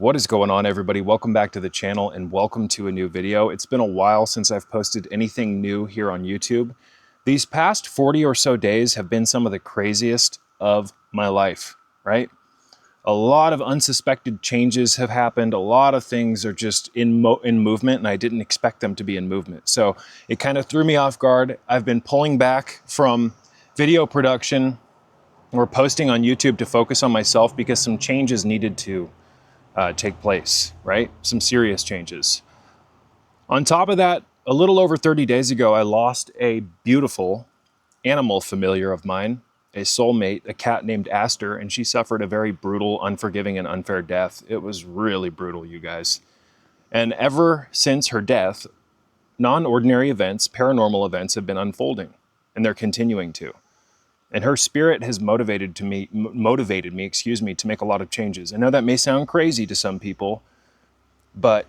What is going on, everybody? Welcome back to the channel and welcome to a new video. It's been a while since I've posted anything new here on YouTube. These past 40 or so days have been some of the craziest of my life, right? A lot of unsuspected changes have happened. A lot of things are just in movement, and I didn't expect them to be in movement. So it kind of threw me off guard. I've been pulling back from video production or posting on YouTube to focus on myself because some changes needed to take place, right? Some serious changes. On top of that, a little over 30 days ago, I lost a beautiful animal familiar of mine, a soulmate, a cat named Aster, and she suffered a very brutal, unforgiving, and unfair death. It was really brutal, you guys. And ever since her death, non-ordinary events, paranormal events have been unfolding, and they're continuing to. And her spirit has motivated me, to make a lot of changes. I know that may sound crazy to some people, but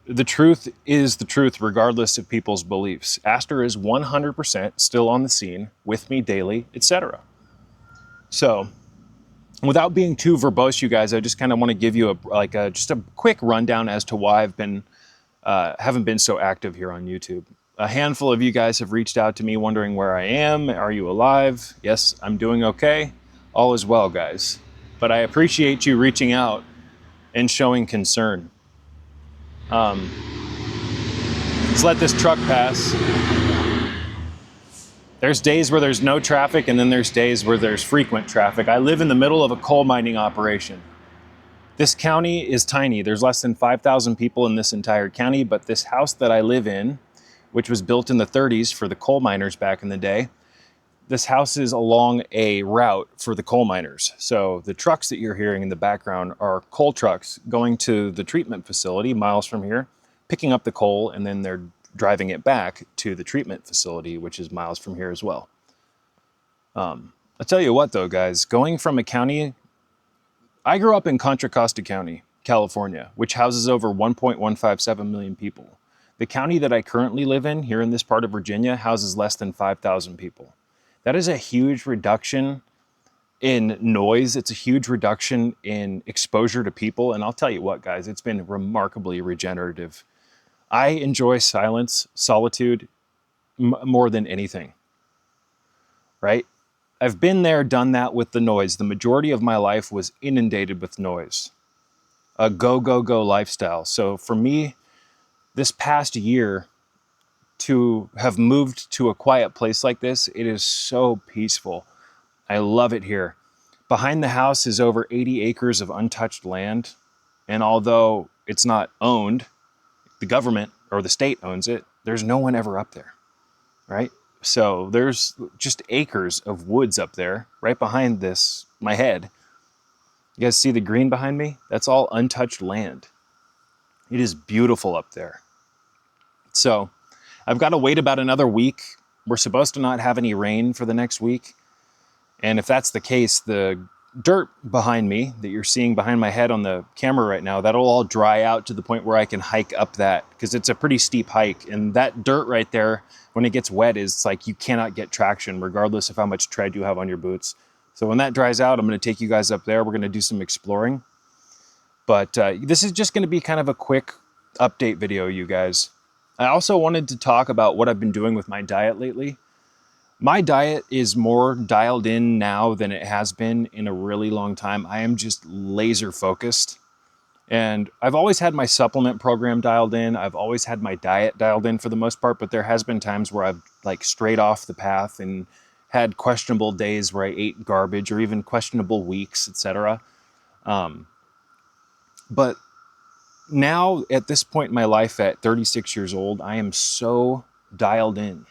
the truth is the truth regardless of people's beliefs. Aster is 100% still on the scene with me daily, etc. So, without being too verbose, you guys, I just kind of want to give you just a quick rundown as to why I've been haven't been so active here on YouTube. A handful of you guys have reached out to me wondering where I am. Are you alive? Yes, I'm doing okay. All is well, guys. But I appreciate you reaching out and showing concern. Let's let this truck pass. There's days where there's no traffic, and then there's days where there's frequent traffic. I live in the middle of a coal mining operation. This county is tiny. There's less than 5,000 people in this entire county, but this house that I live in, which was built in the 30s for the coal miners back in the day. This house is along a route for the coal miners. So the trucks that you're hearing in the background are coal trucks going to the treatment facility miles from here, picking up the coal, and then they're driving it back to the treatment facility, which is miles from here as well. I'll tell you what though, guys, going from a county, I grew up in Contra Costa County, California, which houses over 1.157 million people. The county that I currently live in, here in this part of Virginia, houses less than 5,000 people. That is a huge reduction in noise. It's a huge reduction in exposure to people. And I'll tell you what, guys, it's been remarkably regenerative. I enjoy silence, solitude, more than anything, right? I've been there, done that with the noise. The majority of my life was inundated with noise. A go, go, go lifestyle. So for me, this past year, to have moved to a quiet place like this, it is so peaceful. I love it here. Behind the house is over 80 acres of untouched land. And although it's not owned, the government or the state owns it, there's no one ever up there, right? So there's just acres of woods up there right behind my head. You guys see the green behind me? That's all untouched land. It is beautiful up there. So I've got to wait about another week. We're supposed to not have any rain for the next week. And if that's the case, the dirt behind me that you're seeing behind my head on the camera right now, that'll all dry out to the point where I can hike up that, because it's a pretty steep hike. And that dirt right there, when it gets wet, is like you cannot get traction regardless of how much tread you have on your boots. So when that dries out, I'm going to take you guys up there. We're going to do some exploring. But this is just going to be kind of a quick update video, you guys. I also wanted to talk about what I've been doing with my diet lately. My diet is more dialed in now than it has been in a really long time. I am just laser focused. And I've always had my supplement program dialed in. I've always had my diet dialed in for the most part, but there has been times where I've strayed off the path and had questionable days where I ate garbage, or even questionable weeks, etc. But now, at this point in my life, at 36 years old, I am so dialed in.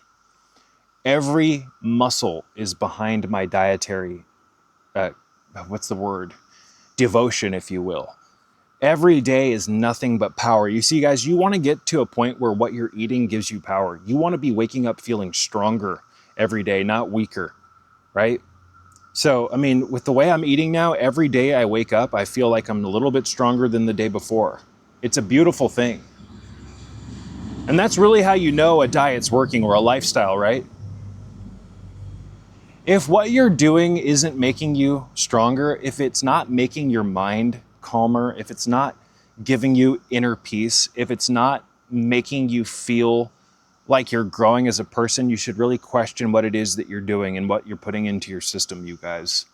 Every muscle is behind my dietary, devotion, if you will. Every day is nothing but power. You see, guys, you want to get to a point where what you're eating gives you power. You want to be waking up feeling stronger every day, not weaker, right? So, I mean, with the way I'm eating now, every day I wake up, I feel like I'm a little bit stronger than the day before. It's a beautiful thing. And that's really how you know a diet's working, or a lifestyle, right? If what you're doing isn't making you stronger, if it's not making your mind calmer, if it's not giving you inner peace, if it's not making you feel like you're growing as a person, you should really question what it is that you're doing and what you're putting into your system, you guys.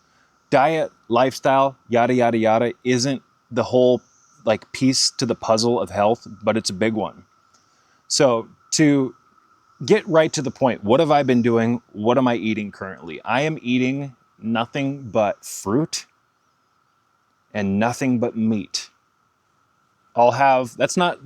Diet, lifestyle, yada, yada, yada, isn't the whole like piece to the puzzle of health, but it's a big one. So to get right to the point, what have I been doing? What am I eating currently? I am eating nothing but fruit and nothing but meat. I'll have, that's not,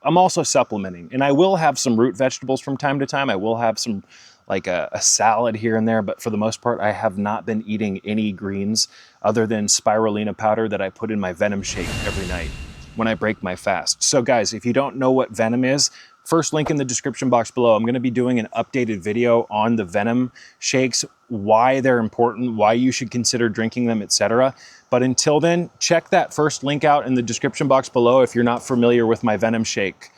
I'm also supplementing, and I will have some root vegetables from time to time. I will have some, like a salad here and there, but for the most part, I have not been eating any greens other than spirulina powder that I put in my Venom shake every night when I break my fast. So guys, if you don't know what Venom is, first link in the description box below. I'm going to be doing an updated video on the Venom shakes, why they're important, why you should consider drinking them, etc. But until then, check that first link out in the description box below if you're not familiar with my Venom shake.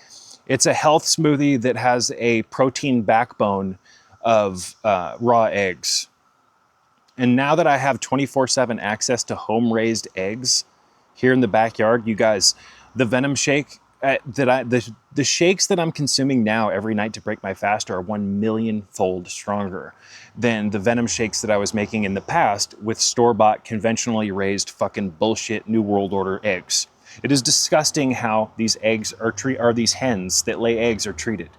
It's a health smoothie that has a protein backbone of raw eggs. And now that I have 24/7 access to home-raised eggs here in the backyard, you guys, the Venom shake, the shakes that I'm consuming now every night to break my fast are 1,000,000-fold stronger than the Venom shakes that I was making in the past with store-bought, conventionally raised fucking bullshit New World Order eggs. It is disgusting how these eggs are these hens that lay eggs are treated.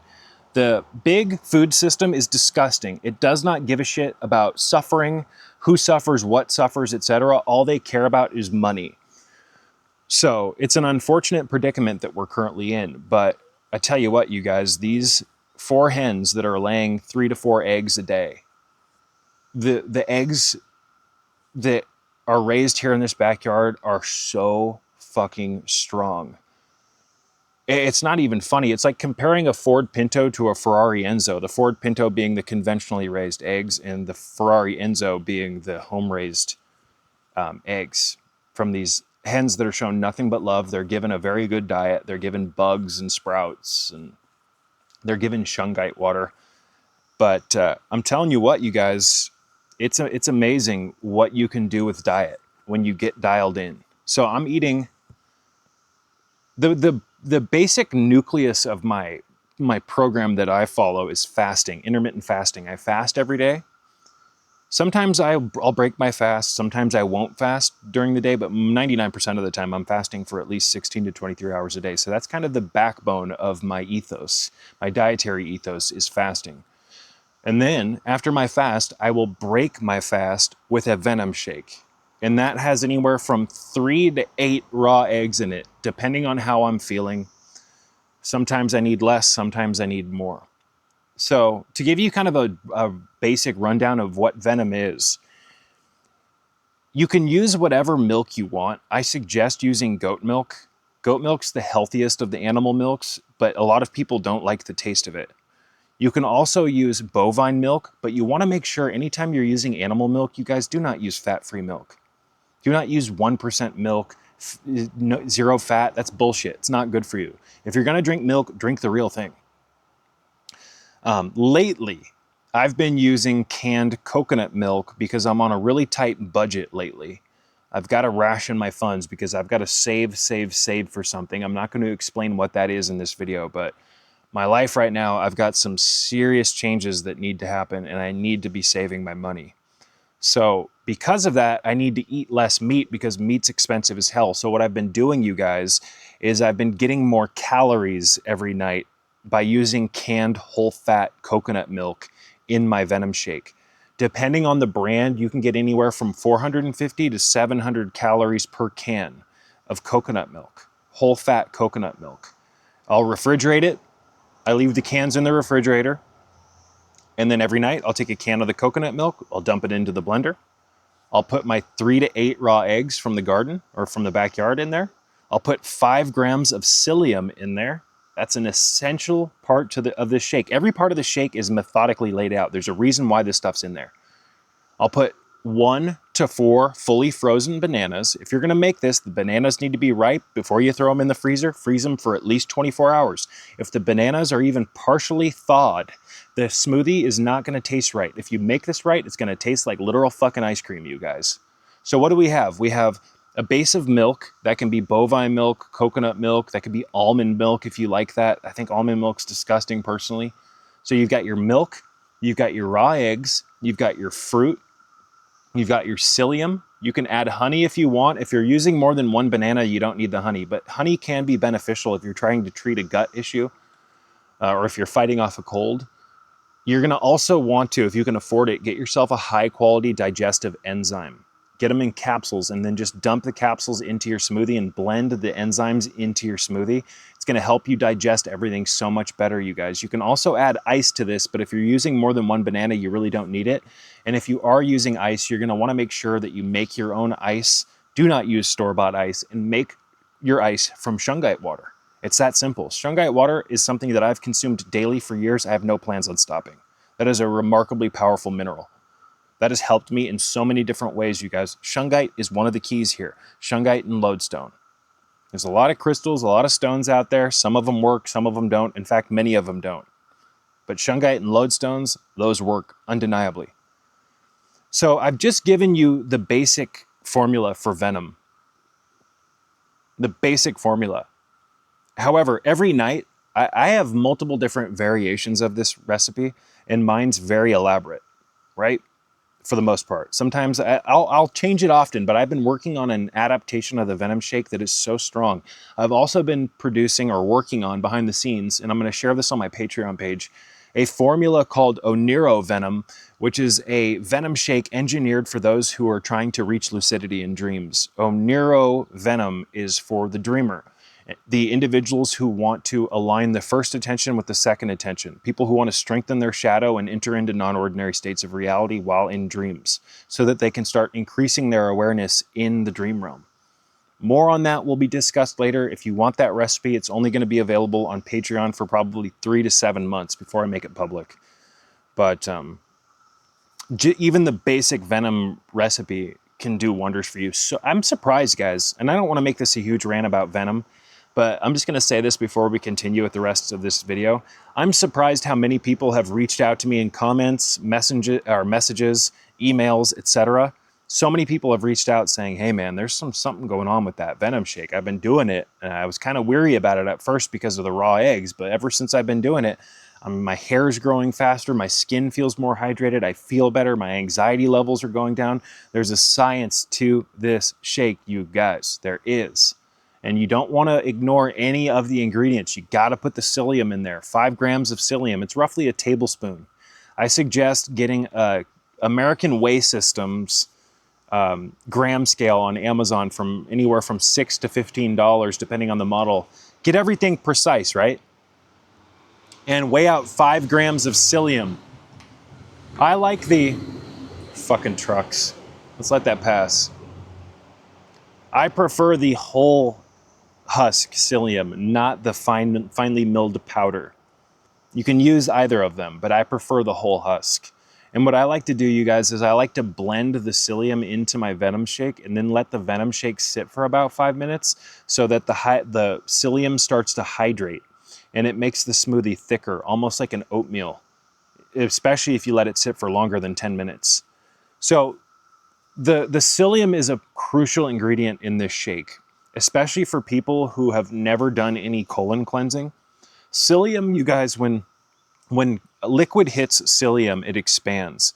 The big food system is disgusting. It does not give a shit about suffering, who suffers, what suffers, etc. All they care about is money. So it's an unfortunate predicament that we're currently in, but I tell you what, you guys, these 4 hens that are laying 3 to 4 eggs a day, the eggs that are raised here in this backyard are so fucking strong. It's not even funny. It's like comparing a Ford Pinto to a Ferrari Enzo, the Ford Pinto being the conventionally raised eggs and the Ferrari Enzo being the home-raised eggs from these hens that are shown nothing but love. They're given a very good diet. They're given bugs and sprouts, and they're given shungite water. But I'm telling you what, you guys, it's amazing what you can do with diet when you get dialed in. So I'm eating the basic nucleus of my program that I follow is fasting, intermittent fasting. I fast every day. Sometimes I'll break my fast. Sometimes I won't fast during the day, but 99% of the time I'm fasting for at least 16 to 23 hours a day. So that's kind of the backbone of my ethos. My dietary ethos is fasting. And then after my fast, I will break my fast with a Venom shake. And that has anywhere from 3 to 8 raw eggs in it, depending on how I'm feeling. Sometimes I need less, sometimes I need more. So to give you kind of a basic rundown of what Venom is, you can use whatever milk you want. I suggest using goat milk. Goat milk's the healthiest of the animal milks, but a lot of people don't like the taste of it. You can also use bovine milk, but you want to make sure anytime you're using animal milk, you guys do not use fat-free milk. Do not use 1% milk, 0 fat. That's bullshit. It's not good for you. If you're going to drink milk, drink the real thing. Lately, I've been using canned coconut milk because I'm on a really tight budget lately. I've got to ration my funds because I've got to save for something. I'm not going to explain what that is in this video, but my life right now, I've got some serious changes that need to happen, and I need to be saving my money. So because of that, I need to eat less meat because meat's expensive as hell. So what I've been doing, you guys, is I've been getting more calories every night by using canned whole fat coconut milk in my Venom shake. Depending on the brand, you can get anywhere from 450 to 700 calories per can of coconut milk, whole fat coconut milk. I'll refrigerate it. I leave the cans in the refrigerator. And then every night I'll take a can of the coconut milk. I'll dump it into the blender. I'll put my 3 to 8 raw eggs from the garden or from the backyard in there. I'll put 5 grams of psyllium in there. That's an essential part of this shake. Every part of the shake is methodically laid out. There's a reason why this stuff's in there. I'll put 1 to 4 fully frozen bananas. If you're going to make this, the bananas need to be ripe before you throw them in the freezer. Freeze them for at least 24 hours. If the bananas are even partially thawed, the smoothie is not going to taste right. If you make this right, it's going to taste like literal fucking ice cream, you guys. So what do we have? We have a base of milk. That can be bovine milk, coconut milk, that could be almond milk if you like that. I think almond milk's disgusting personally. So you've got your milk, you've got your raw eggs, you've got your fruit, you've got your psyllium. You can add honey if you want. If you're using more than one banana, you don't need the honey, but honey can be beneficial if you're trying to treat a gut issue or if you're fighting off a cold. You're going to also want to, if you can afford it, get yourself a high quality digestive enzyme. Get them in capsules and then just dump the capsules into your smoothie and blend the enzymes into your smoothie. It's going to help you digest everything so much better, you guys. You can also add ice to this, but if you're using more than one banana, you really don't need it. And if you are using ice, you're going to want to make sure that you make your own ice. Do not use store-bought ice, and make your ice from shungite water. It's that simple. Shungite water is something that I've consumed daily for years. I have no plans on stopping. That is a remarkably powerful mineral. That has helped me in so many different ways, you guys. Shungite is one of the keys here. Shungite and lodestone. There's a lot of crystals, a lot of stones out there. Some of them work, some of them don't. In fact, many of them don't. But shungite and lodestones, those work undeniably. So I've just given you the basic formula for Venom. The basic formula. However, every night, I have multiple different variations of this recipe, and mine's very elaborate, right? For the most part. Sometimes I'll change it often, but I've been working on an adaptation of the Venom Shake that is so strong. I've also been producing or working on behind the scenes, and I'm going to share this on my Patreon page, a formula called Oneiro Venom, which is a Venom Shake engineered for those who are trying to reach lucidity in dreams. Oneiro Venom is for the dreamer. The individuals who want to align the first attention with the second attention. People who want to strengthen their shadow and enter into non-ordinary states of reality while in dreams, so that they can start increasing their awareness in the dream realm. More on that will be discussed later. If you want that recipe, it's only going to be available on Patreon for probably 3 to 7 months before I make it public. But even the basic Venom recipe can do wonders for you. So I'm surprised, guys, and I don't want to make this a huge rant about Venom, but I'm just going to say this before we continue with the rest of this video. I'm surprised how many people have reached out to me in comments, messages, emails, etc. So many people have reached out saying, hey man, there's something going on with that Venom Shake. I've been doing it, and I was kind of weary about it at first because of the raw eggs, but ever since I've been doing it, my hair is growing faster, my skin feels more hydrated, I feel better, my anxiety levels are going down. There's a science to this shake, you guys. There is. And you don't want to ignore any of the ingredients. You got to put the psyllium in there. 5 grams of psyllium. It's roughly a tablespoon. I suggest getting American Way Systems gram scale on Amazon from anywhere from $6 to $15, depending on the model. Get everything precise, right? And weigh out 5 grams of psyllium. I like the fucking trucks. Let's let that pass. I prefer the whole husk psyllium, not the finely milled powder. You can use either of them, but I prefer the whole husk. And what I like to do, you guys, is I like to blend the psyllium into my Venom Shake and then let the Venom Shake sit for about 5 minutes so that the psyllium starts to hydrate, and it makes the smoothie thicker, almost like an oatmeal, especially if you let it sit for longer than 10 minutes. So the psyllium is a crucial ingredient in this shake, especially for people who have never done any colon cleansing. Psyllium, you guys, when liquid hits psyllium, it expands.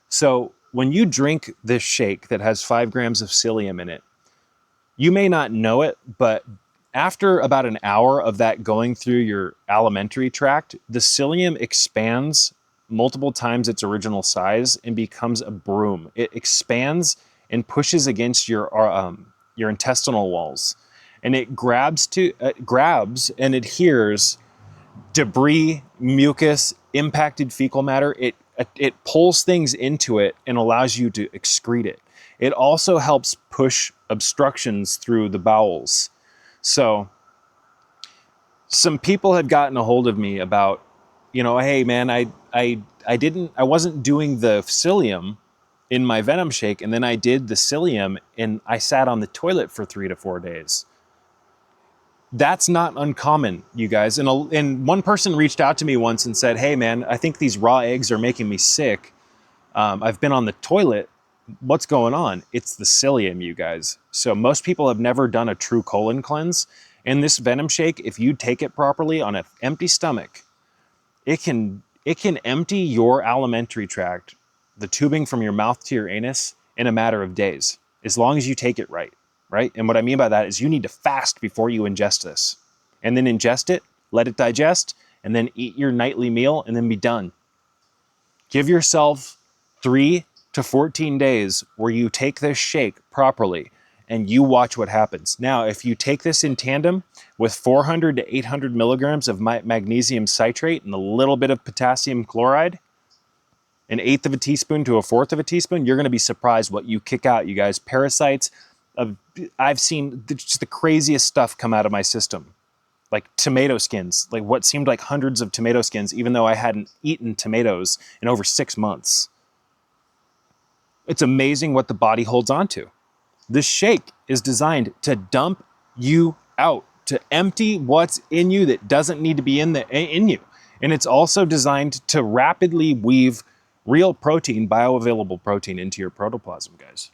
So when you drink this shake that has 5 grams of psyllium in it, you may not know it, but after about an hour of that going through your alimentary tract, the psyllium expands multiple times its original size and becomes a broom. It expands and pushes against your intestinal walls, and it grabs and adheres debris, mucus, impacted fecal matter. It pulls things into it and allows you to excrete it. It also helps push obstructions through the bowels. So some people had gotten a hold of me about, hey man, I wasn't doing the psyllium in my Venom Shake, and then I did the psyllium and I sat on the toilet for 3 to 4 days. That's not uncommon, you guys. And one person reached out to me once and said, hey man, I think these raw eggs are making me sick. I've been on the toilet what's going on? It's the psyllium, you guys. So most people have never done a true colon cleanse. And this Venom Shake, if you take it properly on an empty stomach, it can empty your alimentary tract, the tubing from your mouth to your anus, in a matter of days, as long as you take it right, right? And what I mean by that is you need to fast before you ingest this, and then ingest it, let it digest, and then eat your nightly meal, and then be done. Give yourself 3 to 14 days where you take this shake properly, and you watch what happens. Now, if you take this in tandem with 400 to 800 milligrams of magnesium citrate and a little bit of potassium chloride, an eighth of a teaspoon to a fourth of a teaspoon, you're going to be surprised what you kick out, you guys. Parasites, I've seen just the craziest stuff come out of my system. Like tomato skins, like what seemed like hundreds of tomato skins, even though I hadn't eaten tomatoes in over 6 months. It's amazing what the body holds on to. This shake is designed to dump you out, to empty what's in you that doesn't need to be in you. And it's also designed to rapidly weave real protein, bioavailable protein, into your protoplasm, guys.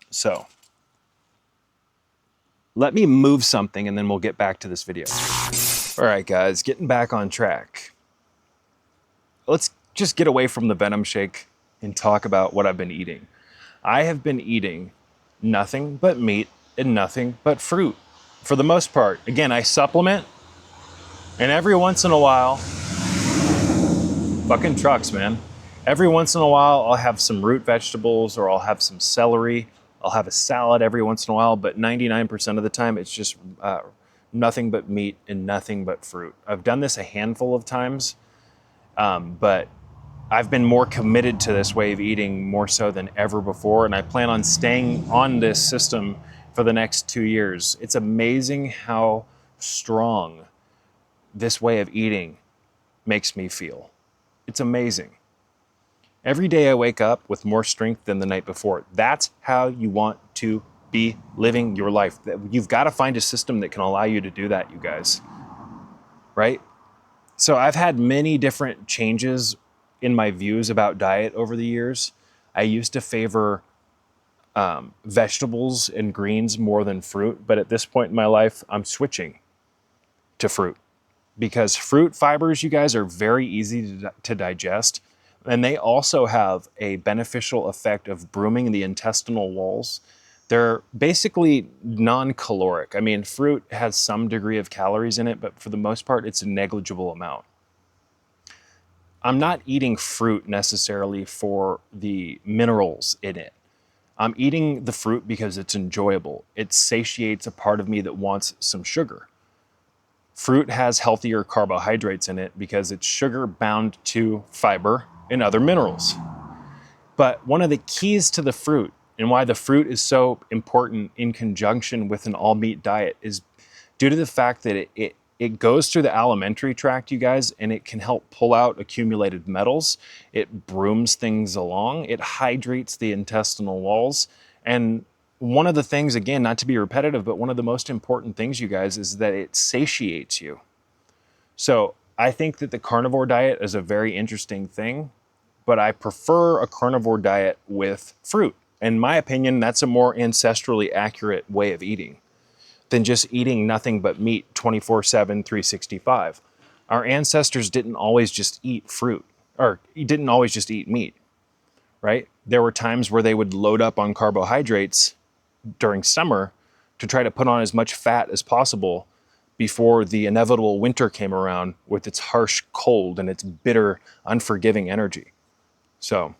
So let me move something and then we'll get back to this video. All right, guys, getting back on track. Let's just get away from the Venom Shake and talk about what I've been eating. I have been eating nothing but meat and nothing but fruit for the most part. Again, I supplement, and every once in a while, fucking trucks, man. Every once in a while, I'll have some root vegetables, or I'll have some celery. I'll have a salad every once in a while, but 99% of the time, it's just nothing but meat and nothing but fruit. I've done this a handful of times, but I've been more committed to this way of eating more so than ever before, and I plan on staying on this system for the next 2 years. It's amazing how strong this way of eating makes me feel. It's amazing. Every day I wake up with more strength than the night before. That's how you want to be living your life. You've got to find a system that can allow you to do that, you guys, right? So I've had many different changes in my views about diet over the years. I used to favor vegetables and greens more than fruit, but at this point in my life, I'm switching to fruit, because fruit fibers, you guys, are very easy to digest, and they also have a beneficial effect of brooming the intestinal walls. They're basically non-caloric. I mean, fruit has some degree of calories in it, but for the most part, it's a negligible amount. I'm not eating fruit necessarily for the minerals in it. I'm eating the fruit because it's enjoyable. It satiates a part of me that wants some sugar. Fruit has healthier carbohydrates in it because it's sugar bound to fiber and other minerals. But one of the keys to the fruit, and why the fruit is so important in conjunction with an all-meat diet, is due to the fact that it goes through the alimentary tract, you guys, and it can help pull out accumulated metals. It brooms things along. It hydrates the intestinal walls. And one of the things, again, not to be repetitive, but one of the most important things, you guys, is that it satiates you. So I think that the carnivore diet is a very interesting thing, but I prefer a carnivore diet with fruit. In my opinion, that's a more ancestrally accurate way of eating than just eating nothing but meat 24/7, 365. Our ancestors didn't always just eat fruit, or didn't always just eat meat, right? There were times where they would load up on carbohydrates during summer to try to put on as much fat as possible before the inevitable winter came around with its harsh cold and its bitter, unforgiving energy. So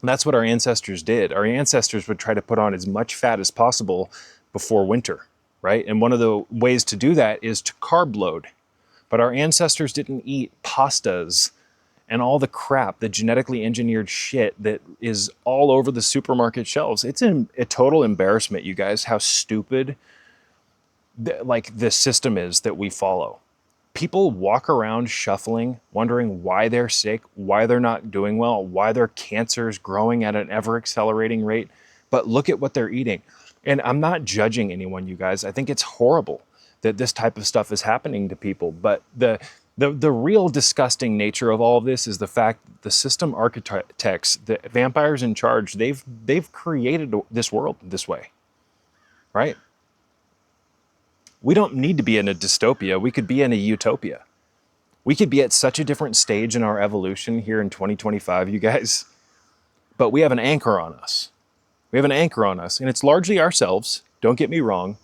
that's what our ancestors did. Our ancestors would try to put on as much fat as possible before winter, right? And one of the ways to do that is to carb load. But our ancestors didn't eat pastas and all the crap, the genetically engineered shit that is all over the supermarket shelves. It's a total embarrassment, you guys, how stupid the system is that we follow. People walk around shuffling, wondering why they're sick, why they're not doing well, why their cancer's growing at an ever accelerating rate. But look at what they're eating. And I'm not judging anyone, you guys. I think it's horrible that this type of stuff is happening to people. But The real disgusting nature of all of this is the fact that the system architects, the vampires in charge, they've created this world this way, right? We don't need to be in a dystopia. We could be in a utopia. We could be at such a different stage in our evolution here in 2025, you guys. But we have an anchor on us. We have an anchor on us, and it's largely ourselves. Don't get me wrong.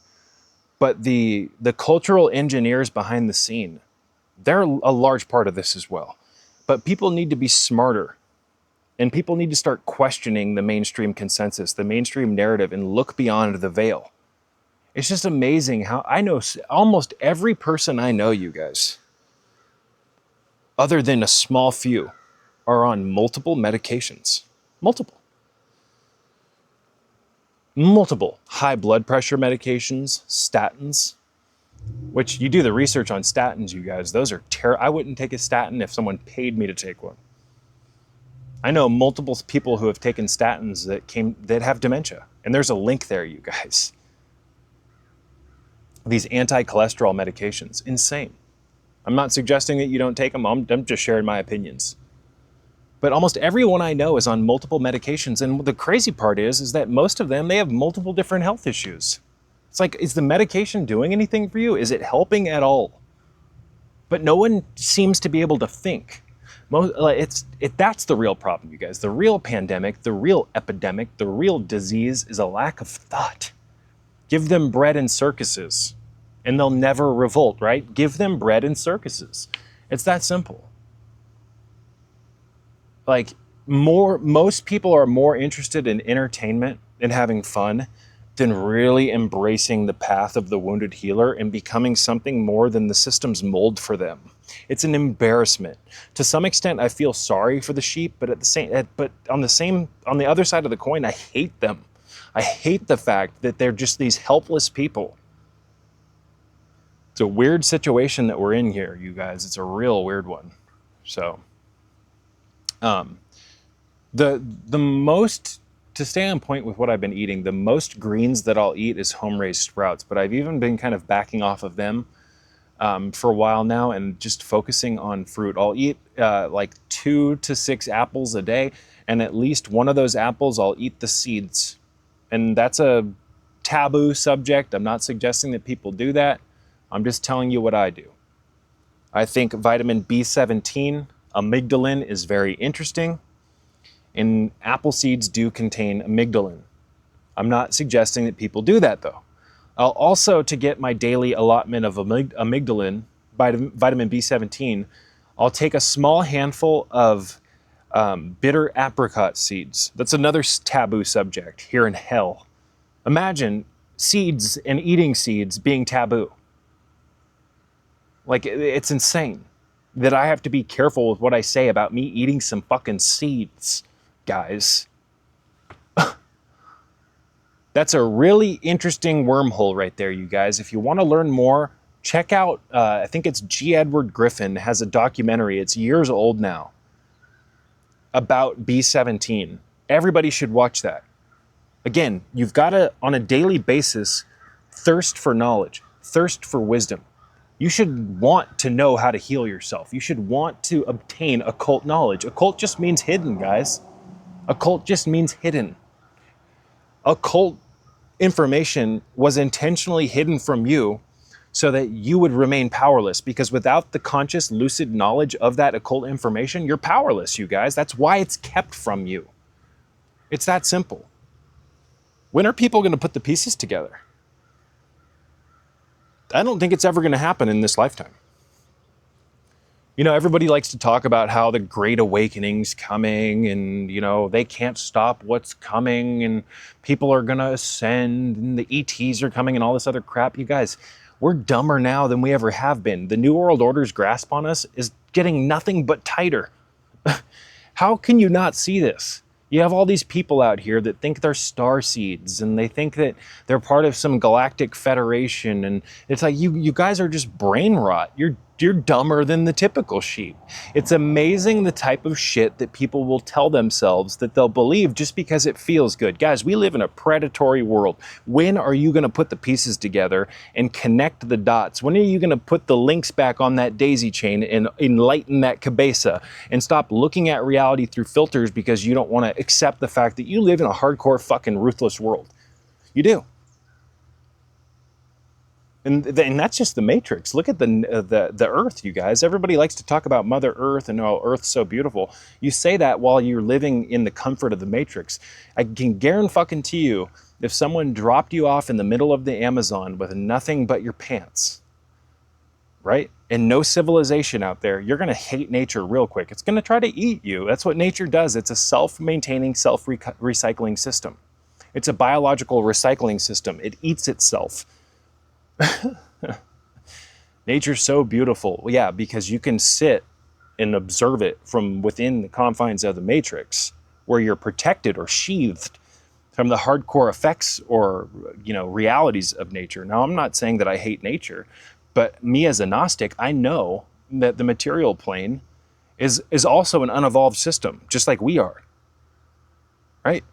But the cultural engineers behind the scene, they're a large part of this as well. But people need to be smarter, and people need to start questioning the mainstream consensus, the mainstream narrative, and look beyond the veil. It's just amazing how I know almost every person I know, you guys, other than a small few, are on multiple medications. Multiple high blood pressure medications, statins, which you do the research on statins, you guys, those are I wouldn't take a statin if someone paid me to take one. I know multiple people who have taken statins that have dementia, and there's a link there, you guys. These anti-cholesterol medications, insane. I'm not suggesting that you don't take them, I'm just sharing my opinions. But almost everyone I know is on multiple medications, and the crazy part is that most of them, they have multiple different health issues. It's like, is the medication doing anything for you? Is it helping at all? But no one seems to be able to think. That's the real problem, you guys. The real pandemic, the real epidemic, the real disease is a lack of thought. Give them bread and circuses, and they'll never revolt, right? Give them bread and circuses. It's that simple. Like, most people are more interested in entertainment and having fun than really embracing the path of the wounded healer and becoming something more than the system's mold for them. It's an embarrassment. To some extent, I feel sorry for the sheep, but on the other side of the coin, I hate them. I hate the fact that they're just these helpless people. It's a weird situation that we're in here, you guys. It's a real weird one. So, the most, to stay on point with what I've been eating, the most greens that I'll eat is home-raised sprouts, but I've even been kind of backing off of them for a while now and just focusing on fruit. I'll eat like 2 to 6 apples a day, and at least one of those apples, I'll eat the seeds. And that's a taboo subject. I'm not suggesting that people do that. I'm just telling you what I do. I think vitamin B17, amygdalin, is very interesting. And apple seeds do contain amygdalin. I'm not suggesting that people do that, though. I'll also, to get my daily allotment of amygdalin, vitamin B17, I'll take a small handful of bitter apricot seeds. That's another taboo subject here in hell. Imagine seeds and eating seeds being taboo. Like, it's insane that I have to be careful with what I say about me eating some fucking seeds, guys. That's a really interesting wormhole right there, you guys. If you want to learn more, check out, I think it's G. Edward Griffin has a documentary, it's years old now, about B17. Everybody should watch that. Again, you've got to, on a daily basis, thirst for knowledge, thirst for wisdom. You should want to know how to heal yourself. You should want to obtain occult knowledge. Occult just means hidden, guys. Occult just means hidden. Occult information was intentionally hidden from you so that you would remain powerless, because without the conscious, lucid knowledge of that occult information, you're powerless, you guys. That's why it's kept from you. It's that simple. When are people going to put the pieces together? I don't think it's ever going to happen in this lifetime. You know, everybody likes to talk about how the Great Awakening's coming and, you know, they can't stop what's coming and people are going to ascend and the ETs are coming and all this other crap. You guys, we're dumber now than we ever have been. The New World Order's grasp on us is getting nothing but tighter. How can you not see this? You have all these people out here that think they're star seeds and they think that they're part of some galactic federation. And it's like, you guys are just brain rot. You're You're dumber than the typical sheep. It's amazing the type of shit that people will tell themselves that they'll believe just because it feels good. Guys, we live in a predatory world. When are you going to put the pieces together and connect the dots? When are you going to put the links back on that daisy chain and enlighten that cabeza and stop looking at reality through filters because you don't want to accept the fact that you live in a hardcore fucking ruthless world? You do. And that's just the Matrix. Look at the Earth, you guys. Everybody likes to talk about Mother Earth and oh, Earth's so beautiful. You say that while you're living in the comfort of the Matrix. I can guarantee you, if someone dropped you off in the middle of the Amazon with nothing but your pants, right, and no civilization out there, you're going to hate nature real quick. It's going to try to eat you. That's what nature does. It's a self-maintaining, self-recycling system. It's a biological recycling system. It eats itself. Nature's so beautiful. Yeah, because you can sit and observe it from within the confines of the Matrix, where you're protected or sheathed from the hardcore effects or, you know, realities of nature. Now, I'm not saying that I hate nature, but me as a Gnostic, I know that the material plane is also an unevolved system, just like we are. Right?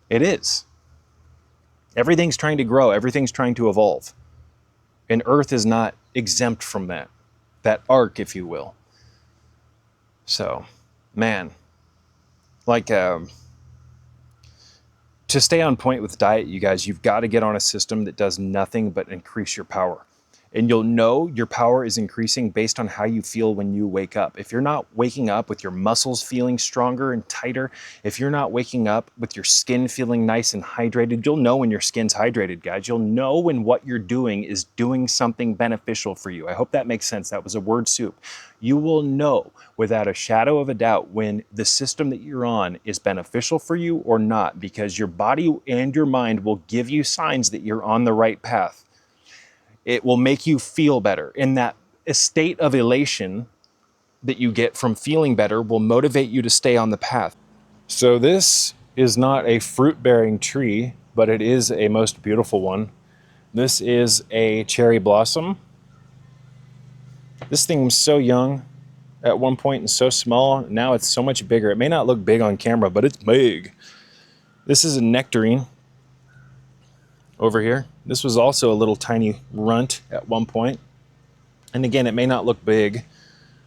It is. Everything's trying to grow. Everything's trying to evolve. And Earth is not exempt from that arc, if you will. So, man, like, to stay on point with diet, you guys, you've got to get on a system that does nothing but increase your power. And you'll know your power is increasing based on how you feel when you wake up. If you're not waking up with your muscles feeling stronger and tighter, if you're not waking up with your skin feeling nice and hydrated, you'll know when your skin's hydrated, guys. You'll know when what you're doing is doing something beneficial for you. I hope that makes sense. That was a word soup. You will know without a shadow of a doubt when the system that you're on is beneficial for you or not, because your body and your mind will give you signs that you're on the right path. It will make you feel better. And that state of elation that you get from feeling better will motivate you to stay on the path. So this is not a fruit-bearing tree, but it is a most beautiful one. This is a cherry blossom. This thing was so young at one point and so small. Now it's so much bigger. It may not look big on camera, but it's big. This is a nectarine over here. This was also a little tiny runt at one point. And again, it may not look big,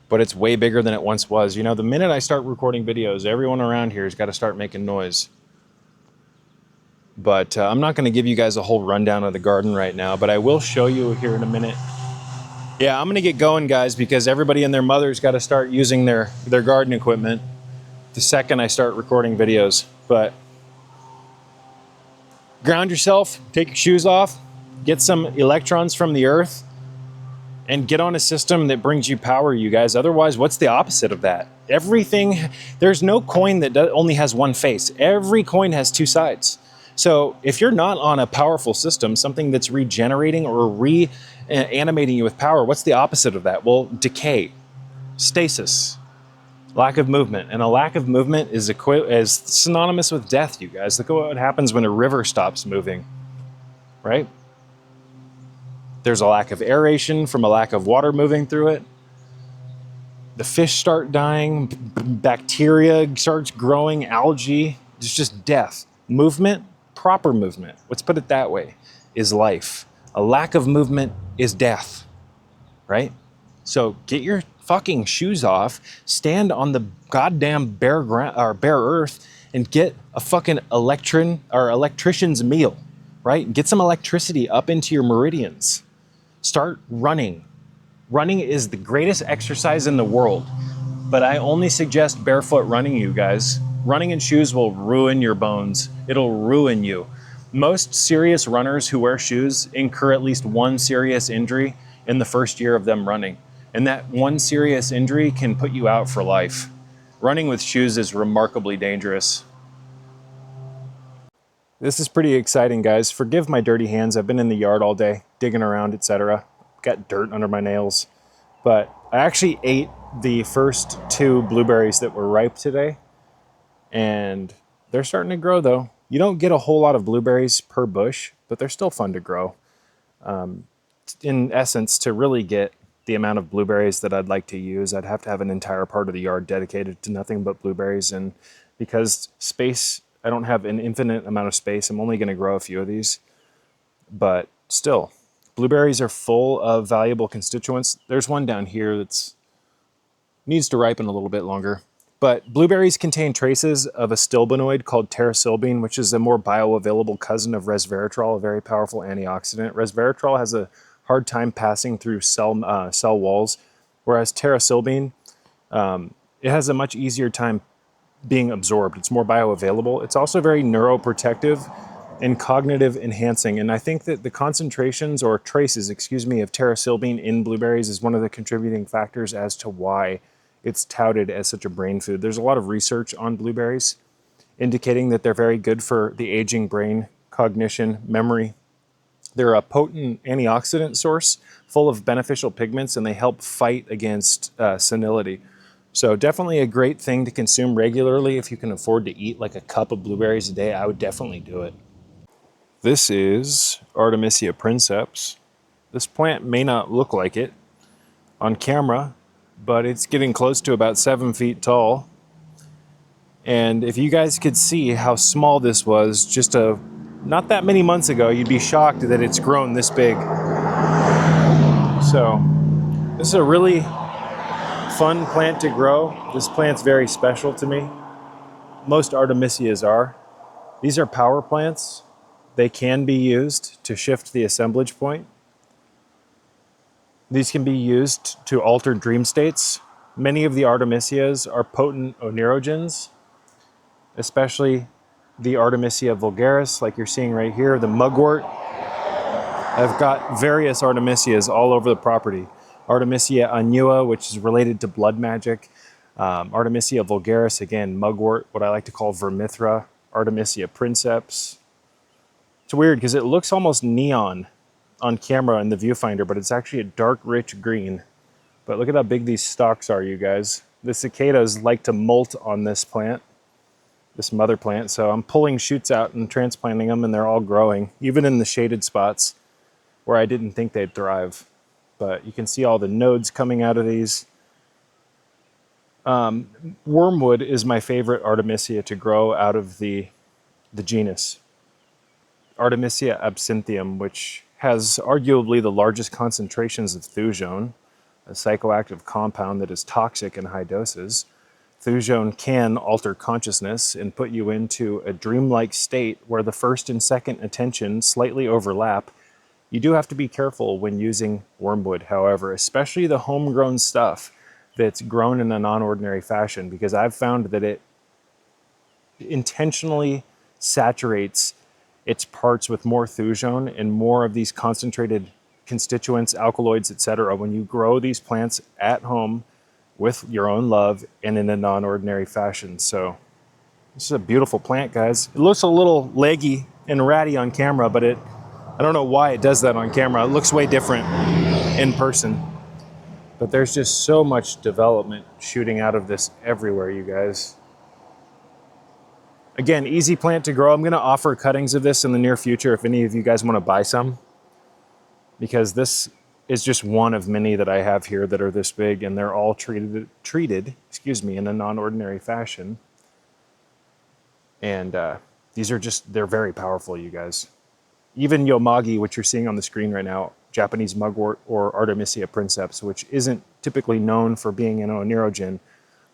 but it's way bigger than it once was. You know, the minute I start recording videos, everyone around here has got to start making noise. But I'm not going to give you guys a whole rundown of the garden right now, but I will show you here in a minute. Yeah, I'm going to get going, guys, because everybody and their mother's got to start using their garden equipment the second I start recording videos. But ground yourself, take your shoes off, get some electrons from the earth, and get on a system that brings you power, you guys. Otherwise, what's the opposite of that? Everything, there's no coin that only has one face. Every coin has two sides. So if you're not on a powerful system, something that's regenerating or reanimating you with power, what's the opposite of that? Well, decay, stasis, lack of movement. And a lack of movement is synonymous with death, you guys. Look at what happens when a river stops moving, right? There's a lack of aeration from a lack of water moving through it. The fish start dying, bacteria starts growing, algae. It's just death. Movement, proper movement, let's put it that way, is life. A lack of movement is death, right? So get your fucking shoes off, stand on the goddamn bare ground or bare earth, and get a fucking electrician's meal, right? Get some electricity up into your meridians. Start running. Running is the greatest exercise in the world, but I only suggest barefoot running, you guys. Running in shoes will ruin your bones. It'll ruin you. Most serious runners who wear shoes incur at least one serious injury in the first year of them running. And that one serious injury can put you out for life. Running with shoes is remarkably dangerous. This is pretty exciting, guys. Forgive my dirty hands. I've been in the yard all day, digging around, etc. Got dirt under my nails. But I actually ate the first 2 blueberries that were ripe today. And they're starting to grow, though. You don't get a whole lot of blueberries per bush, but they're still fun to grow. In essence, to really get the amount of blueberries that I'd like to use. I'd have to have an entire part of the yard dedicated to nothing but blueberries. And because space, I don't have an infinite amount of space, I'm only going to grow a few of these. But still, blueberries are full of valuable constituents. There's one down here that's needs to ripen a little bit longer. But blueberries contain traces of a stilbenoid called pterosilbene, which is a more bioavailable cousin of resveratrol, a very powerful antioxidant. Resveratrol has a hard time passing through cell walls, whereas pterosilbene, it has a much easier time being absorbed. It's more bioavailable. It's also very neuroprotective and cognitive enhancing. And I think that the concentrations or traces, of pterosilbene in blueberries is one of the contributing factors as to why it's touted as such a brain food. There's a lot of research on blueberries indicating that they're very good for the aging brain, cognition, memory. They're a potent antioxidant source full of beneficial pigments, and they help fight against senility. So definitely a great thing to consume regularly. If you can afford to eat like a cup of blueberries a day, I would definitely do it. This is Artemisia princeps. This plant may not look like it on camera, but it's getting close to about 7 feet tall. And if you guys could see how small this was just not that many months ago, you'd be shocked that it's grown this big. So this is a really fun plant to grow. This plant's very special to me. Most Artemisias are. These are power plants. They can be used to shift the assemblage point. These can be used to alter dream states. Many of the Artemisias are potent oneirogens, especially the Artemisia vulgaris, like you're seeing right here, the mugwort. I've got various Artemisias all over the property. Artemisia annua, which is related to blood magic. Artemisia vulgaris, again, mugwort, what I like to call vermithra. Artemisia princeps. It's weird because it looks almost neon on camera in the viewfinder, but it's actually a dark, rich green. But look at how big these stalks are, you guys. The cicadas like to molt on this plant, this mother plant. So I'm pulling shoots out and transplanting them, and they're all growing, even in the shaded spots where I didn't think they'd thrive. But you can see all the nodes coming out of these. Wormwood is my favorite Artemisia to grow out of the genus. Artemisia absinthium, which has arguably the largest concentrations of thujone, a psychoactive compound that is toxic in high doses. Thujone can alter consciousness and put you into a dreamlike state where the first and second attention slightly overlap. You do have to be careful when using wormwood, however, especially the homegrown stuff that's grown in a non-ordinary fashion, because I've found that it intentionally saturates its parts with more thujone and more of these concentrated constituents, alkaloids, etc. when you grow these plants at home with your own love and in a non-ordinary fashion. So this is a beautiful plant, guys. It looks a little leggy and ratty on camera, but I don't know why it does that on camera. It looks way different in person. But there's just so much development shooting out of this everywhere, you guys. Again, easy plant to grow. I'm going to offer cuttings of this in the near future if any of you guys want to buy some, because this is just one of many that I have here that are this big, and they're all treated, in a non-ordinary fashion. And these are they're very powerful, you guys. Even Yomagi, which you're seeing on the screen right now, Japanese mugwort, or Artemisia princeps, which isn't typically known for being an oneirogen,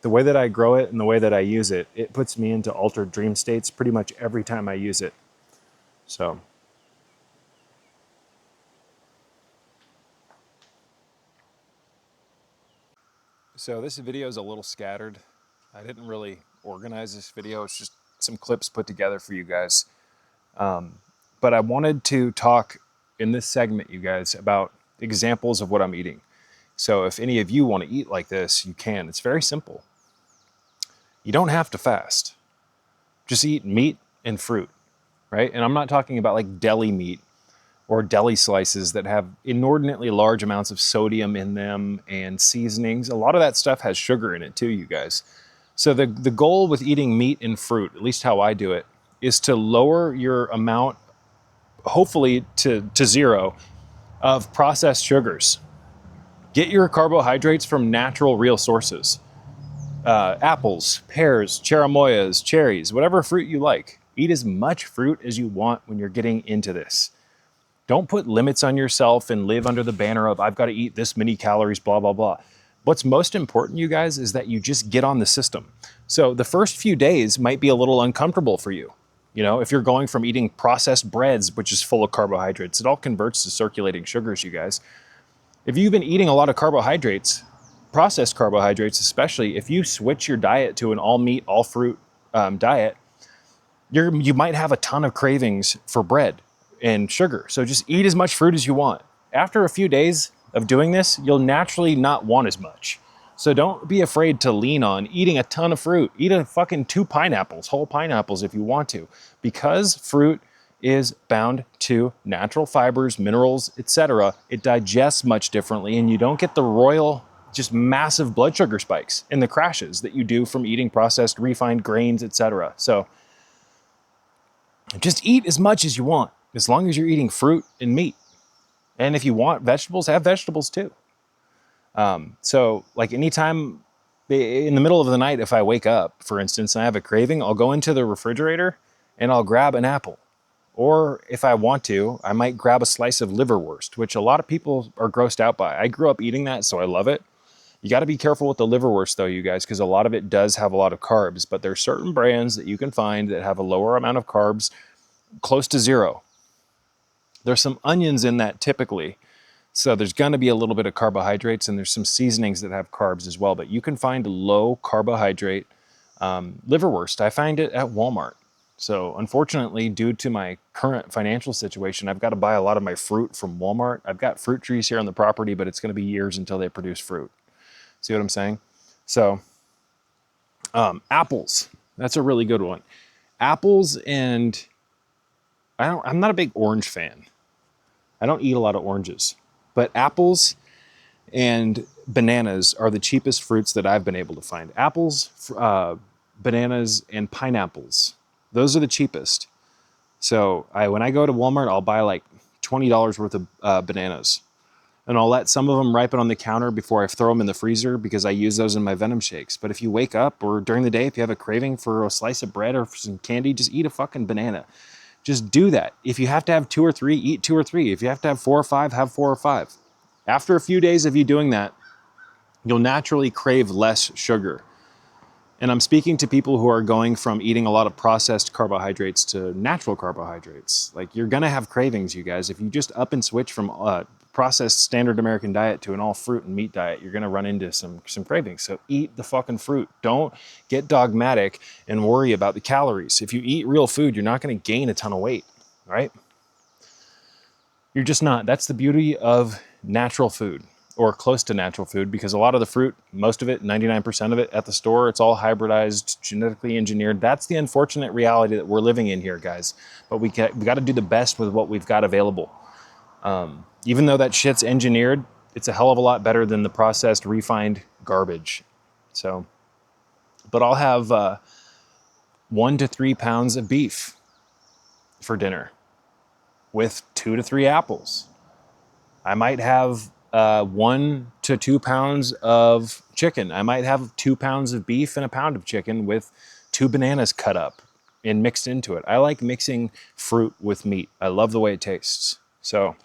the way that I grow it and the way that I use it, it puts me into altered dream states pretty much every time I use it. So this video is a little scattered. I didn't really organize this video. It's just some clips put together for you guys. But I wanted to talk in this segment, you guys, about examples of what I'm eating. So if any of you want to eat like this, you can. It's very simple. You don't have to fast. Just eat meat and fruit, right? And I'm not talking about like deli meat or deli slices that have inordinately large amounts of sodium in them and seasonings. A lot of that stuff has sugar in it too, you guys. So the goal with eating meat and fruit, at least how I do it, is to lower your amount, hopefully to zero, of processed sugars. Get your carbohydrates from natural, real sources. Apples, pears, cherimoyas, cherries, whatever fruit you like. Eat as much fruit as you want when you're getting into this. Don't put limits on yourself and live under the banner of, I've got to eat this many calories, blah, blah, blah. What's most important, you guys, is that you just get on the system. So the first few days might be a little uncomfortable for you. You know, if you're going from eating processed breads, which is full of carbohydrates, it all converts to circulating sugars, you guys. If you've been eating a lot of carbohydrates, processed carbohydrates especially, if you switch your diet to an all meat, all fruit diet, you might have a ton of cravings for bread and sugar. So just eat as much fruit as you want. After a few days of doing this, you'll naturally not want as much. So don't be afraid to lean on eating a ton of fruit. Eat a fucking 2 pineapples, whole pineapples if you want to, because fruit is bound to natural fibers, minerals, etc. It digests much differently, and you don't get the royal, just massive blood sugar spikes and the crashes that you do from eating processed, refined grains, etc. So just eat as much as you want, as long as you're eating fruit and meat. And if you want vegetables, have vegetables too. So like anytime in the middle of the night, if I wake up, for instance, and I have a craving, I'll go into the refrigerator and I'll grab an apple. Or if I want to, I might grab a slice of liverwurst, which a lot of people are grossed out by. I grew up eating that, so I love it. You got to be careful with the liverwurst though, you guys, because a lot of it does have a lot of carbs, but there's certain brands that you can find that have a lower amount of carbs, close to zero. There's some onions in that typically. So there's going to be a little bit of carbohydrates, and there's some seasonings that have carbs as well, but you can find low carbohydrate liverwurst. I find it at Walmart. So unfortunately, due to my current financial situation, I've got to buy a lot of my fruit from Walmart. I've got fruit trees here on the property, but it's going to be years until they produce fruit. See what I'm saying? So apples, that's a really good one. Apples, and I'm not a big orange fan. I don't eat a lot of oranges, but apples and bananas are the cheapest fruits that I've been able to find. Apples, bananas, and pineapples. Those are the cheapest. So when I go to Walmart, I'll buy like $20 worth of bananas. And I'll let some of them ripen on the counter before I throw them in the freezer, because I use those in my Venom Shakes. But if you wake up or during the day, if you have a craving for a slice of bread or for some candy, just eat a fucking banana. Just do that. If you have to have 2 or 3, eat 2 or 3. If you have to have 4 or 5, have 4 or 5. After a few days of you doing that, you'll naturally crave less sugar. And I'm speaking to people who are going from eating a lot of processed carbohydrates to natural carbohydrates. Like, you're gonna have cravings, you guys. If you just up and switch from processed standard American diet to an all fruit and meat diet, you're gonna run into some cravings. So eat the fucking fruit. Don't get dogmatic and worry about the calories. If you eat real food, you're not gonna gain a ton of weight, right? You're just not. That's the beauty of natural food, or close to natural food, because a lot of the fruit, most of it, 99% of it at the store, it's all hybridized, genetically engineered. That's the unfortunate reality that we're living in here, guys. But we got to do the best with what we've got available. Even though that shit's engineered, it's a hell of a lot better than the processed, refined garbage. So, but I'll have 1 to 3 pounds of beef for dinner with 2 to 3 apples. I might have 1 to 2 pounds of chicken. I might have 2 pounds of beef and a pound of chicken with 2 bananas cut up and mixed into it. I like mixing fruit with meat. I love the way it tastes. So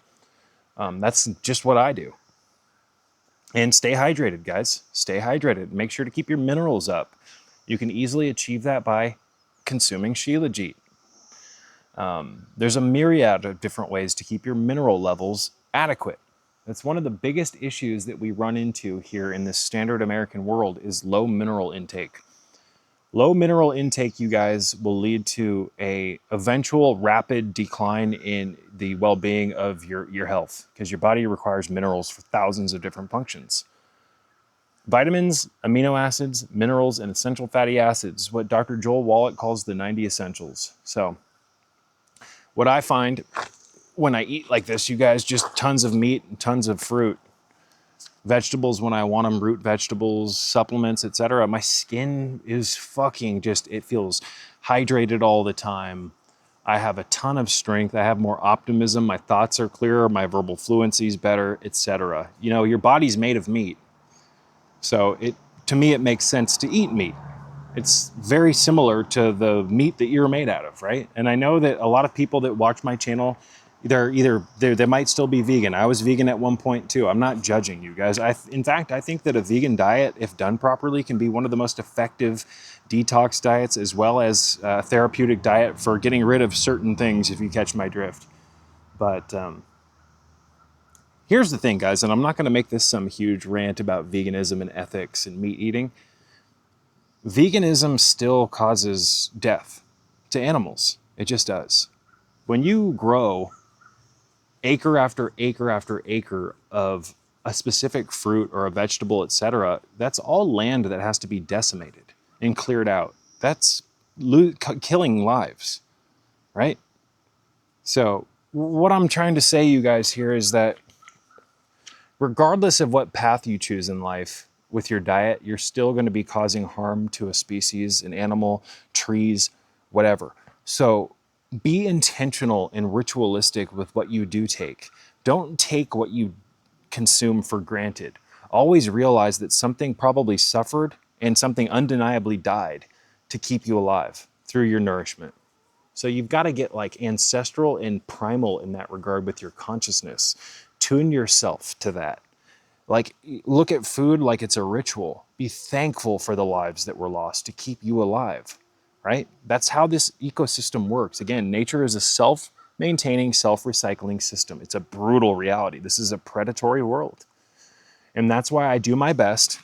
that's just what I do. And stay hydrated, guys. Stay hydrated. Make sure to keep your minerals up. You can easily achieve that by consuming shilajit. There's a myriad of different ways to keep your mineral levels adequate. That's one of the biggest issues that we run into here in this standard American world, is low mineral intake. Low mineral intake, you guys, will lead to a eventual rapid decline in the well-being of your health, because your body requires minerals for thousands of different functions. Vitamins, amino acids, minerals, and essential fatty acids, what Dr. Joel Wallach calls the 90 essentials. So what I find when I eat like this, you guys, just tons of meat and tons of fruit, vegetables when I want them, root vegetables, supplements, etc. My skin is fucking just, it feels hydrated all the time. I have a ton of strength. I have more optimism. My thoughts are clearer. My verbal fluency is better, etc. You know, your body's made of meat. So to me, it makes sense to eat meat. It's very similar to the meat that you're made out of, right? And I know that a lot of people that watch my channel, they might still be vegan. I was vegan at one point too. I'm not judging you guys. In fact, I think that a vegan diet, if done properly, can be one of the most effective detox diets, as well as a therapeutic diet for getting rid of certain things, if you catch my drift. But here's the thing, guys, and I'm not going to make this some huge rant about veganism and ethics and meat eating. Veganism still causes death to animals. It just does. When you grow acre after acre after acre of a specific fruit or a vegetable, etc., that's all land that has to be decimated and cleared out. That's killing lives, right? So what I'm trying to say, you guys, here is that regardless of what path you choose in life with your diet, you're still going to be causing harm to a species, an animal, trees, whatever. So be intentional and ritualistic with what you do take. Don't take what you consume for granted. Always realize that something probably suffered and something undeniably died to keep you alive through your nourishment. So you've got to get like ancestral and primal in that regard with your consciousness. Tune yourself to that. Like, look at food like it's a ritual. Be thankful for the lives that were lost to keep you alive, right? That's how this ecosystem works. Again, nature is a self-maintaining, self-recycling system. It's a brutal reality. This is a predatory world. And that's why I do my best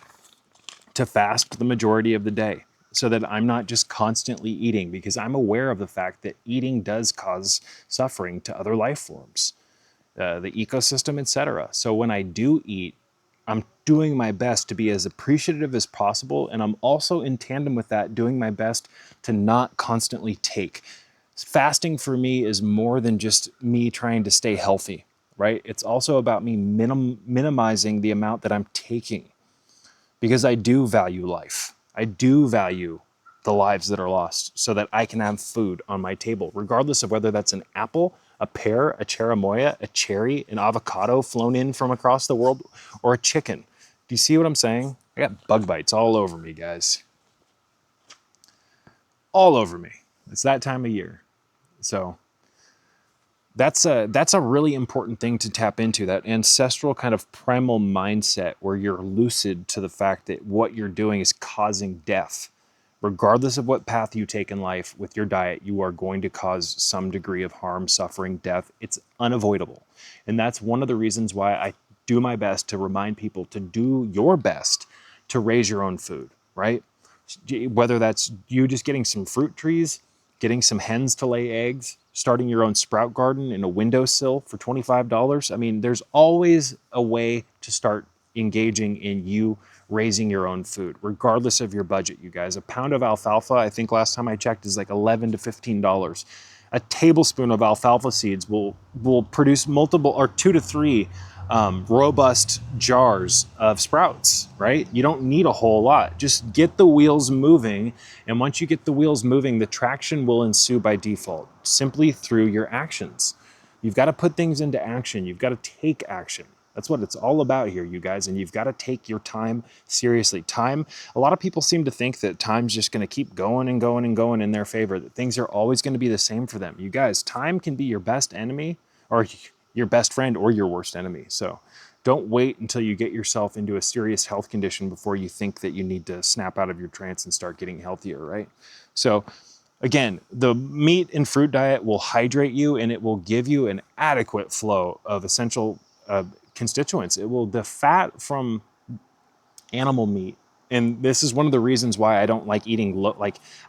to fast the majority of the day, so that I'm not just constantly eating, because I'm aware of the fact that eating does cause suffering to other life forms, the ecosystem, etc. So when I do eat, I'm doing my best to be as appreciative as possible, and I'm also in tandem with that doing my best to not constantly take. Fasting for me is more than just me trying to stay healthy, right? It's also about me minimizing the amount that I'm taking, because I do value life. I do value the lives that are lost so that I can have food on my table, regardless of whether that's an apple, a pear, a cherimoya, a cherry, an avocado flown in from across the world, or a chicken. Do you see what I'm saying? I got bug bites all over me, guys. All over me. It's that time of year. So that's a really important thing to tap into, that ancestral kind of primal mindset where you're lucid to the fact that what you're doing is causing death. Regardless of what path you take in life with your diet, you are going to cause some degree of harm, suffering, death. It's unavoidable. And that's one of the reasons why I do my best to remind people to do your best to raise your own food, right? Whether that's you just getting some fruit trees, getting some hens to lay eggs, starting your own sprout garden in a windowsill for $25. I mean, there's always a way to start engaging in you raising your own food, regardless of your budget, you guys. A pound of alfalfa, I think last time I checked, is like $11 to $15. A tablespoon of alfalfa seeds will produce multiple, or 2 to 3 robust jars of sprouts, right? You don't need a whole lot. Just get the wheels moving. And once you get the wheels moving, the traction will ensue by default, simply through your actions. You've got to put things into action. You've got to take action. That's what it's all about here, you guys. And you've got to take your time seriously. Time, a lot of people seem to think that time's just going to keep going and going and going in their favor, that things are always going to be the same for them. You guys, time can be your best enemy, or your best friend, or your worst enemy. So don't wait until you get yourself into a serious health condition before you think that you need to snap out of your trance and start getting healthier, right? So again, the meat and fruit diet will hydrate you, and it will give you an adequate flow of essential constituents. It will, the fat from animal meat, and this is one of the reasons why I don't like eating,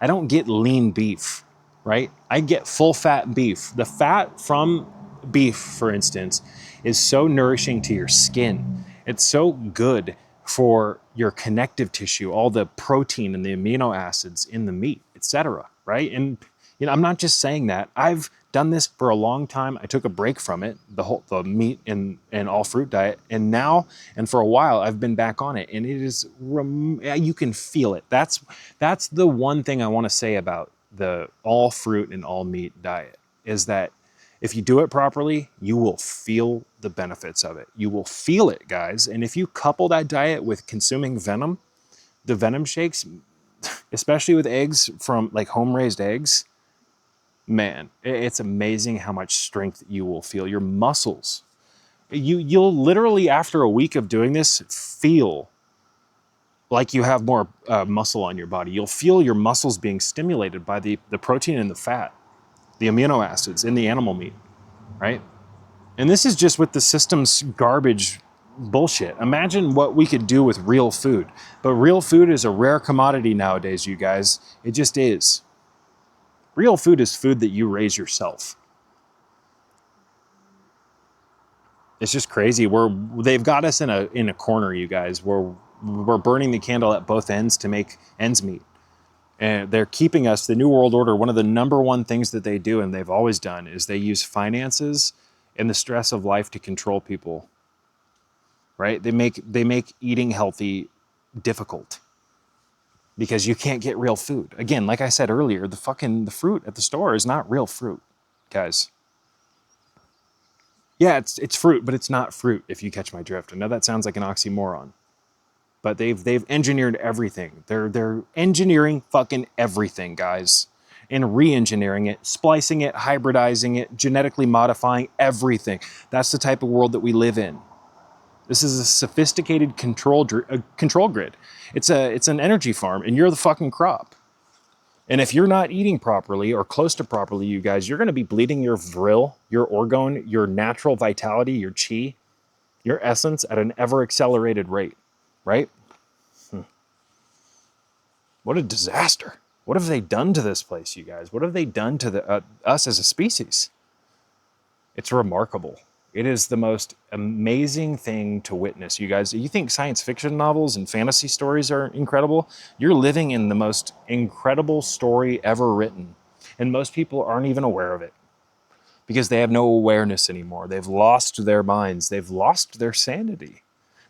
I don't get lean beef, right? I get full fat beef. The fat from beef, for instance, is so nourishing to your skin. It's so good for your connective tissue, all the protein and the amino acids in the meat, etc., right? And I'm not just saying that. I've done this for a long time. I took a break from it, the meat and all fruit diet, and now, and for a while, I've been back on it, and it is, you can feel it. That's the one thing I want to say about the all fruit and all meat diet. is that if you do it properly, you will feel the benefits of it. You will feel it, guys. And if you couple that diet with consuming venom, the Venom Shakes, especially with eggs from like home-raised eggs, man, it's amazing how much strength you will feel. Your muscles, you'll literally, after a week of doing this, feel like you have more muscle on your body. You'll feel your muscles being stimulated by the protein and the fat, the amino acids in the animal meat, right? And this is just with the system's garbage bullshit. Imagine what we could do with real food. But real food is a rare commodity nowadays, you guys. It just is. Real food is food that you raise yourself. It's just crazy. They've got us in a corner, you guys. We're burning the candle at both ends to make ends meet. And they're keeping us, the New World Order, one of the number one things that they do, and they've always done, is they use finances and the stress of life to control people, right? They make eating healthy difficult because you can't get real food. Again, like I said earlier, the fruit at the store is not real fruit, guys. Yeah, it's fruit, but it's not fruit, if you catch my drift. I know that sounds like an oxymoron, but they've engineered everything. They're engineering fucking everything, guys, and re-engineering it, splicing it, hybridizing it, genetically modifying everything. That's the type of world that we live in. This is a sophisticated control grid. It's an energy farm, and you're the fucking crop. And if you're not eating properly or close to properly, you guys, you're going to be bleeding your vril, your orgone, your natural vitality, your chi, your essence at an ever accelerated rate, right? What a disaster. What have they done to this place, you guys? What have they done to us as a species? It's remarkable. It is the most amazing thing to witness, you guys. You think science fiction novels and fantasy stories are incredible? You're living in the most incredible story ever written. And most people aren't even aware of it because they have no awareness anymore. They've lost their minds. They've lost their sanity.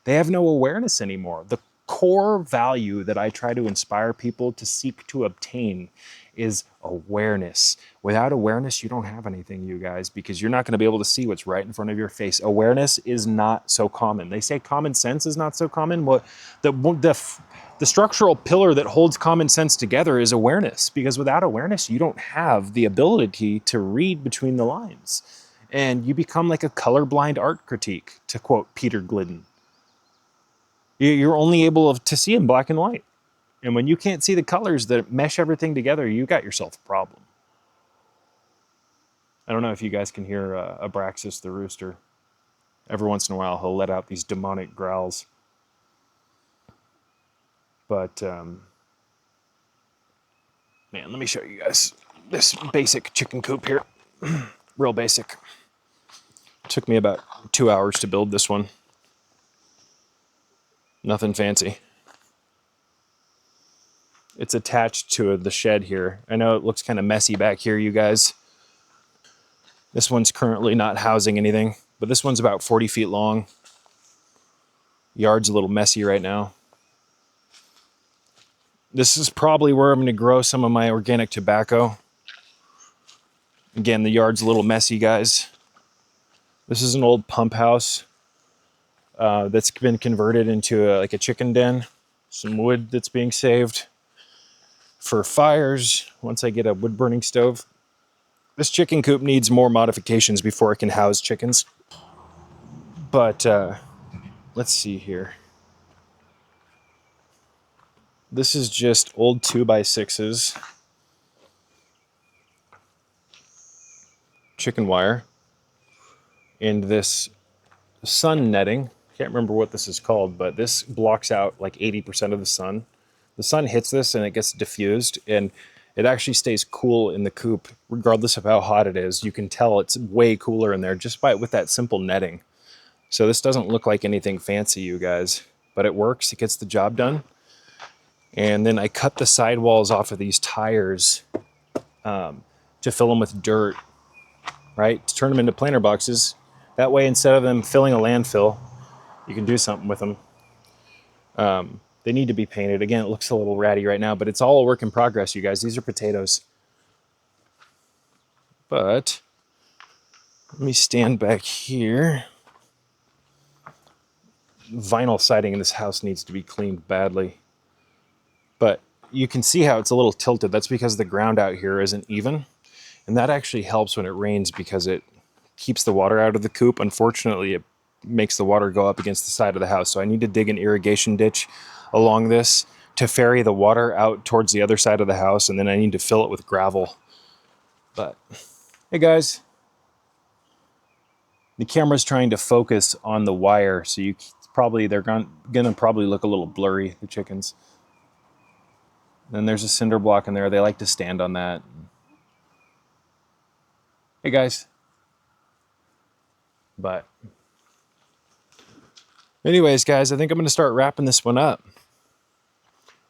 They have no awareness anymore. The core value that I try to inspire people to seek to obtain is awareness. Without awareness, you don't have anything, you guys, because you're not going to be able to see what's right in front of your face. Awareness is not so common. They say common sense is not so common. Well, the structural pillar that holds common sense together is awareness, because without awareness, you don't have the ability to read between the lines. And you become like a colorblind art critique, to quote Peter Glidden. You're only able to see in black and white. And when you can't see the colors that mesh everything together, you got yourself a problem. I don't know if you guys can hear Abraxas the rooster. Every once in a while, he'll let out these demonic growls. But, man, let me show you guys this basic chicken coop here. Real basic. It took me about 2 hours to build this one. Nothing fancy. It's attached to the shed here. I know it looks kind of messy back here, you guys. This one's currently not housing anything, but this one's about 40 feet long. Yard's a little messy right now. This is probably where I'm going to grow some of my organic tobacco. Again, the yard's a little messy, guys. This is an old pump house that's been converted into like a chicken den. Some wood that's being saved for fires once I get a wood burning stove. This chicken coop needs more modifications before it can house chickens. But let's see here. This is just old 2x6s. Chicken wire. And this sun netting. Can't remember what this is called, but this blocks out like 80% of the sun. The sun hits this and it gets diffused, and it actually stays cool in the coop regardless of how hot it is. You can tell it's way cooler in there just with that simple netting. So this doesn't look like anything fancy, you guys, but it works. It gets the job done. And then I cut the sidewalls off of these tires to fill them with dirt, right? To turn them into planter boxes. That way, instead of them filling a landfill, you can do something with them. They need to be painted. Again, it looks a little ratty right now, but it's all a work in progress, you guys. These are potatoes. But Let me stand back here. Vinyl siding in this house needs to be cleaned badly. But you can see how it's a little tilted. That's because the ground out here isn't even. And that actually helps when it rains because it keeps the water out of the coop. Unfortunately, it makes the water go up against the side of the house. So I need to dig an irrigation ditch along this to ferry the water out towards the other side of the house. And then I need to fill it with gravel. But hey guys, the camera's trying to focus on the wire. So they're gonna probably look a little blurry, the chickens. Then there's a cinder block in there. They like to stand on that. Hey guys. But anyways, guys, I think I'm going to start wrapping this one up.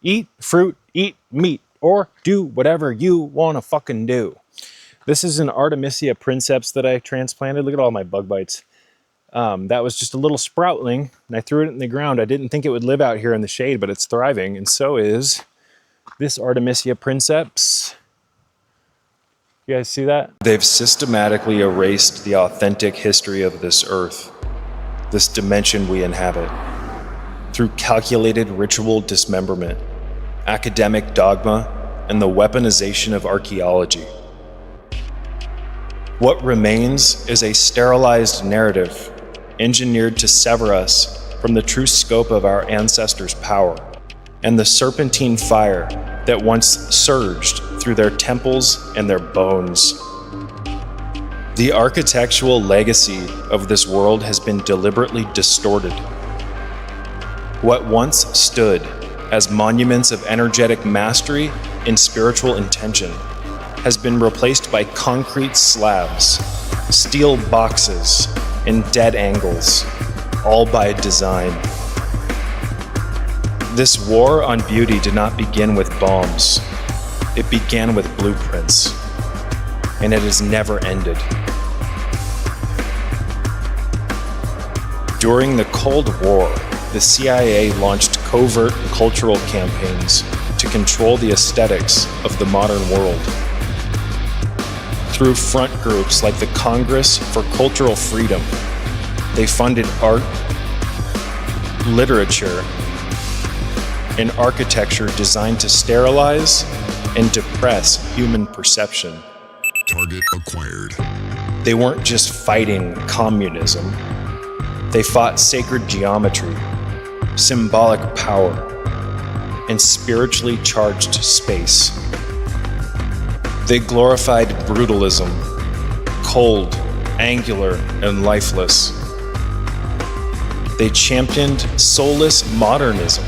Eat fruit, eat meat, or do whatever you want to fucking do. This is an Artemisia princeps that I transplanted. Look at all my bug bites. That was just a little sproutling, and I threw it in the ground. I didn't think it would live out here in the shade, but it's thriving, and so is this Artemisia princeps. You guys see that? They've systematically erased the authentic history of this earth, this dimension we inhabit, through calculated ritual dismemberment, academic dogma, and the weaponization of archaeology. What remains is a sterilized narrative engineered to sever us from the true scope of our ancestors' power and the serpentine fire that once surged through their temples and their bones. The architectural legacy of this world has been deliberately distorted. What once stood as monuments of energetic mastery and spiritual intention has been replaced by concrete slabs, steel boxes, and dead angles, all by design. This war on beauty did not begin with bombs. It began with blueprints, and it has never ended. During the Cold War, the CIA launched covert cultural campaigns to control the aesthetics of the modern world. Through front groups like the Congress for Cultural Freedom, they funded art, literature, and architecture designed to sterilize and depress human perception. Target acquired. They weren't just fighting communism. They fought sacred geometry, symbolic power, and spiritually charged space. They glorified brutalism, cold, angular, and lifeless. They championed soulless modernism,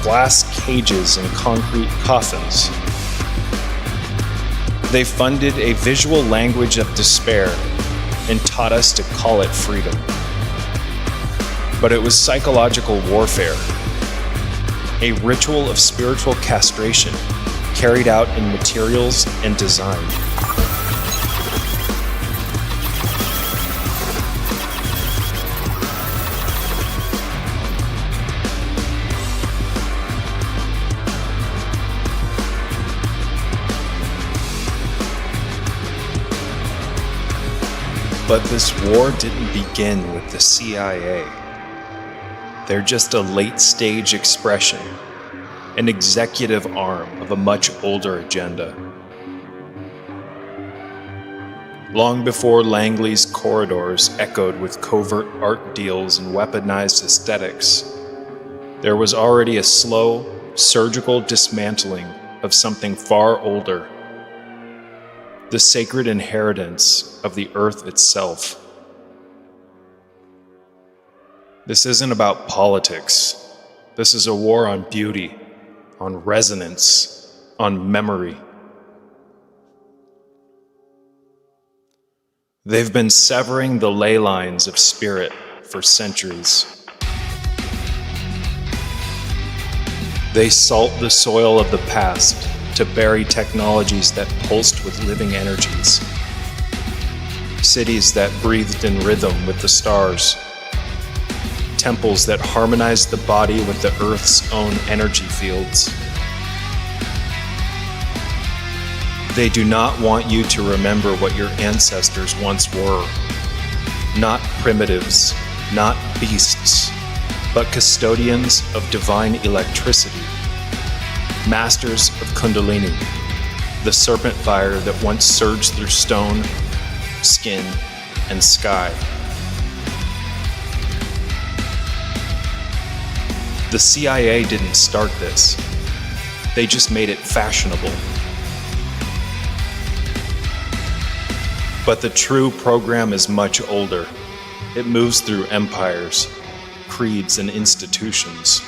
glass cages and concrete coffins. They funded a visual language of despair and taught us to call it freedom. But it was psychological warfare, a ritual of spiritual castration carried out in materials and design. But this war didn't begin with the CIA. They're just a late-stage expression, an executive arm of a much older agenda. Long before Langley's corridors echoed with covert art deals and weaponized aesthetics, there was already a slow, surgical dismantling of something far older, the sacred inheritance of the earth itself. This isn't about politics. This is a war on beauty, on resonance, on memory. They've been severing the ley lines of spirit for centuries. They salt the soil of the past to bury technologies that pulsed with living energies. Cities that breathed in rhythm with the stars. Temples that harmonized the body with the earth's own energy fields. They do not want you to remember what your ancestors once were. Not primitives, not beasts, but custodians of divine electricity. Masters of Kundalini, the serpent fire that once surged through stone, skin, and sky. The CIA didn't start this. They just made it fashionable. But the true program is much older. It moves through empires, creeds, and institutions.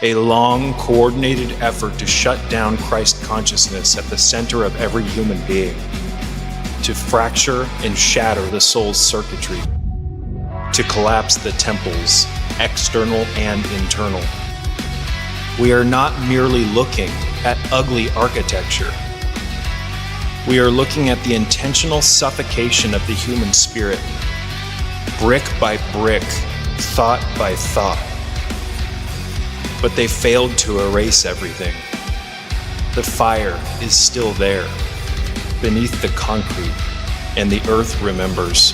A long, coordinated effort to shut down Christ consciousness at the center of every human being, to fracture and shatter the soul's circuitry, to collapse the temples, external and internal. We are not merely looking at ugly architecture. We are looking at the intentional suffocation of the human spirit, brick by brick, thought by thought. But they failed to erase everything. The fire is still there, beneath the concrete, and the earth remembers.